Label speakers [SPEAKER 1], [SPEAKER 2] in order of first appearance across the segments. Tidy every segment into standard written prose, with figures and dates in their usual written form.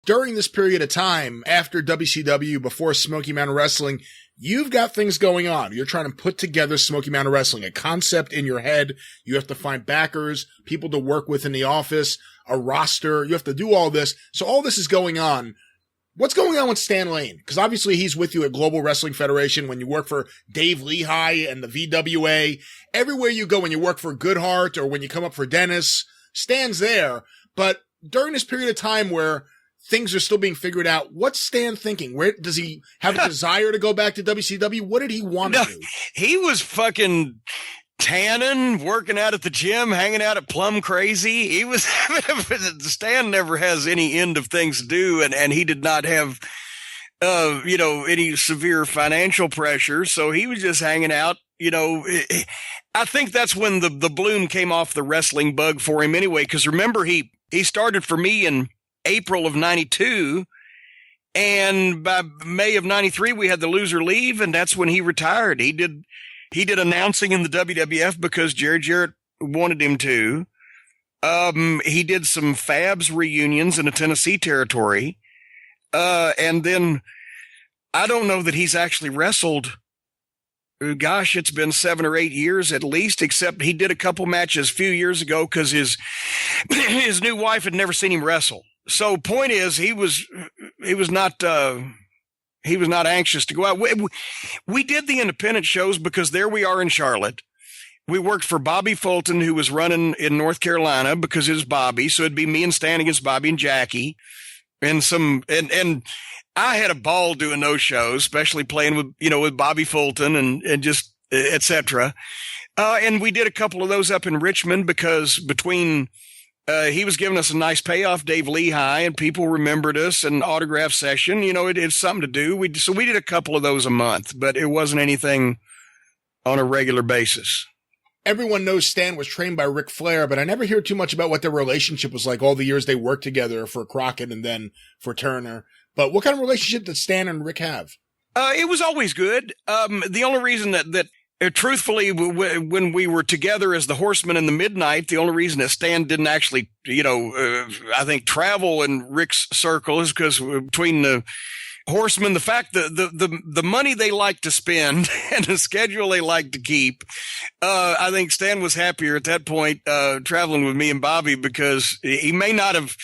[SPEAKER 1] during this period of time, after WCW, before Smoky Mountain Wrestling, you've got things going on. You're trying to put together Smoky Mountain Wrestling, a concept in your head. You have to find backers, people to work with in the office, a roster. You have to do all this. So all this is going on. What's going on with Stan Lane? Because obviously he's with you at Global Wrestling Federation when you work for Dave Lehigh and the VWA. Everywhere you go, when you work for Goodhart or when you come up for Dennis, Stan's there. But during this period of time where things are still being figured out, what's Stan thinking? Where does he have a desire to go back to WCW? What did he want to do?
[SPEAKER 2] He was fucking tanning, working out at the gym, hanging out at Plum Crazy. He was, Stan never has any end of things to do, and he did not have, any severe financial pressure. So he was just hanging out, I think that's when the bloom came off the wrestling bug for him anyway. Cause remember, he started for me in April of 92. And by May of 93, we had the loser leave, and that's when he retired. He did announcing in the WWF because Jerry Jarrett wanted him to. He did some Fabs reunions in the Tennessee territory. And then I don't know that he's actually wrestled. Gosh, it's been 7 or 8 years at least, except he did a couple matches a few years ago because his new wife had never seen him wrestle. So point is, he was not anxious to go out. We did the independent shows because there we are in Charlotte. We worked for Bobby Fulton, who was running in North Carolina because it was Bobby. So it'd be me and Stan against Bobby and Jackie and I had a ball doing those shows, especially playing with Bobby Fulton and just et cetera. And we did a couple of those up in Richmond because between, he was giving us a nice payoff, Dave Lehigh, and people remembered us, and autograph session. It's something to do. So we did a couple of those a month, but it wasn't anything on a regular basis.
[SPEAKER 1] Everyone knows Stan was trained by Ric Flair, but I never hear too much about what their relationship was like all the years they worked together for Crockett and then for Turner. But what kind of relationship did Stan and Ric have?
[SPEAKER 2] It was always good. The only reason that truthfully, when we were together as the Horsemen in the Midnight, the only reason that Stan didn't actually, I think travel in Rick's circle is because between the Horsemen, the fact that the money they like to spend and the schedule they like to keep, I think Stan was happier at that point, traveling with me and Bobby because he may not have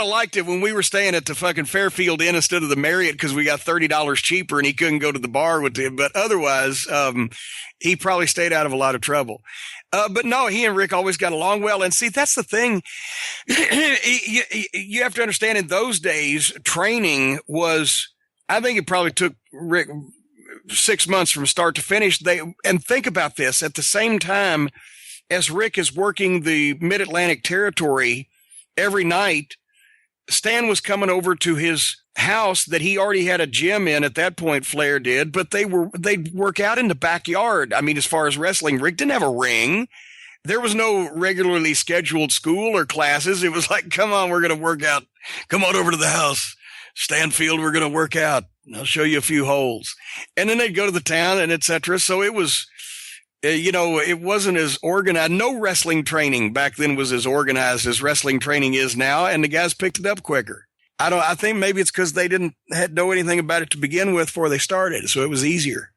[SPEAKER 2] liked it when we were staying at the fucking Fairfield Inn instead of the Marriott because we got $30 cheaper and he couldn't go to the bar with him. But otherwise, he probably stayed out of a lot of trouble. But no, he and Rick always got along well. And see, that's the thing. You have to understand in those days, training was, I think it probably took Rick 6 months from start to finish. And think about this, at the same time as Rick is working the Mid-Atlantic territory, every night, Stan was coming over to his house that he already had a gym in at that point, Flair did, but they'd work out in the backyard. I mean, as far as wrestling, Rick didn't have a ring. There was no regularly scheduled school or classes. It was like, come on, we're going to work out. Come on over to the house. Stanfield, we're going to work out. I'll show you a few holes. And then they'd go to the town and et cetera. So it was, it wasn't as organized. No wrestling training back then was as organized as wrestling training is now, and the guys picked it up quicker. I think maybe it's because they didn't know anything about it to begin with before they started, so it was easier.